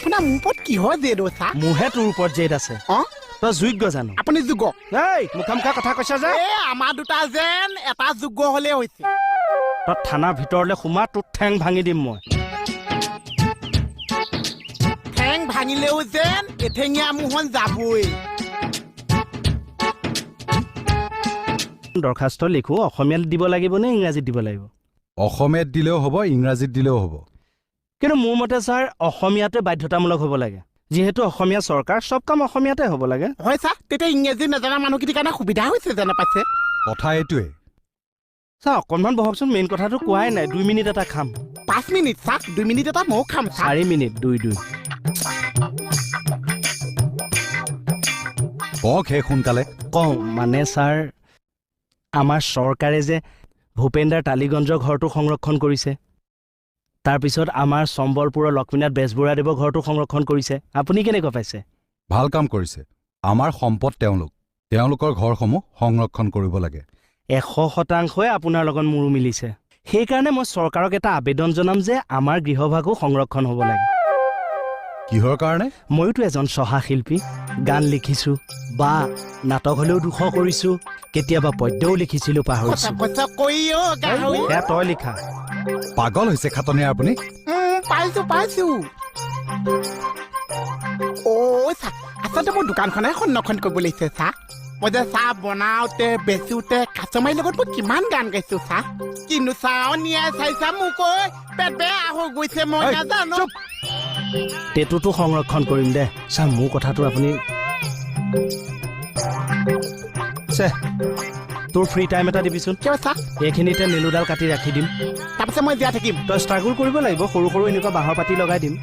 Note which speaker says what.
Speaker 1: আপোনাৰ মোৰ ওপৰত কিহৰ জেদ চা
Speaker 2: মোৰহে তোৰ ওপৰত জেদ আছে তই যোগ্য জানো
Speaker 1: আপুনি যোগ্য
Speaker 2: এই মুখামুখা কথা কৈছা যে
Speaker 1: আমাৰ দুটা যেন এটা যোগ্য হলে হৈছে
Speaker 2: তই থানাৰ ভিতৰলৈ সোমা তোৰ ঠেং ভাঙি দিম মই
Speaker 1: ঠেং ভাঙিলেও যেন এঠেঙীয়া মোহন যাবই
Speaker 2: দৰখাস্ত লিখো অসমীয়াত দিব লাগিব নে ইংৰাজীত দিব লাগিব
Speaker 3: অসমীয়াত দিলেও হ'ব ইংৰাজীত দিলেও হ'ব
Speaker 2: কিন্তু মোৰ মতে ছাৰ অসমীয়াতে বাধ্যতামূলক হ'ব লাগে যিহেতু অসমীয়া চৰকাৰ চব কাম অসমীয়াতে হ'ব লাগে
Speaker 1: হয় ছাৰ তেতিয়া ইংৰাজী নজনা মানুহখিনিৰ কাৰণে সুবিধা হৈছে যেনে পাইছে
Speaker 3: কথা এইটোৱে
Speaker 2: ছাৰ অকণমান বহকচোন মেইন কথাটো কোৱাই নাই 2 মিনিট এটা খাম
Speaker 1: 5 মিনিট ছাৰ 2 মিনিট এটা ময়ো খাম
Speaker 2: 4 মিনিট 2
Speaker 3: কওক হে সোনকালে
Speaker 2: কওঁ মানে ছাৰ আমাৰ চৰকাৰে যে ভূপেন্দাৰ টালিগঞ্জৰ ঘৰটো সংৰক্ষণ কৰিছে তাৰপিছত আমাৰ সম্বলপুৰৰ লক্ষ্মীনাথ বেজবৰুৱাদেৱৰ ঘৰটো সংৰক্ষণ কৰিছে আপুনি কেনেকৈ পাইছে
Speaker 3: ভাল কাম কৰিছে আমাৰ সম্পদ তেওঁলোকৰ ঘৰসমূহ সংৰক্ষণ কৰিব লাগে
Speaker 2: 100% আপোনাৰ লগত মোৰো মিলিছে সেইকাৰণে মই চৰকাৰক এটা আবেদন জনাম যে আমাৰ গৃহভাগো সংৰক্ষণ হ'ব লাগে
Speaker 3: কিহৰ কাৰণে
Speaker 2: মইতো এজন সহা শিল্পী গান লিখিছো বা নাটক হলেও দুখ কৰিছো কেতিয়াবা পদ্যও লিখিছিলো পাহৰিছো এয়া তই লিখা
Speaker 3: পাগল হৈছে খাটনিয়া আপুনি
Speaker 1: পাইছো আচলতে মোৰ দোকানখনে সংৰক্ষণ কৰিব লাগিছে চাহ মই যে চাহ বনাওতে বেচোতে কাষ্টমাৰীৰ লগত মই কিমান গান গাইছো চাহ কিন্তু চাহ নিয়াই চাইছা মোক কৈ পেট বেয়া হৈ গৈছে মই নাজানো
Speaker 2: তেটোতো সংৰক্ষণ কৰিম দে চা মোৰ কথাটো আপুনি তোৰ ফ্ৰী টাইম এটা দিবিচোন
Speaker 1: কিয় চাহ
Speaker 2: এইখিনিতে নেলুডাল কাটি ৰাখি দিম
Speaker 1: তাৰপিছত মই জীয়াই থাকিম
Speaker 2: তই ষ্ট্ৰাগল কৰিব লাগিব সৰু সৰু এনেকুৱা বাঁহৰ পাতি লগাই দিম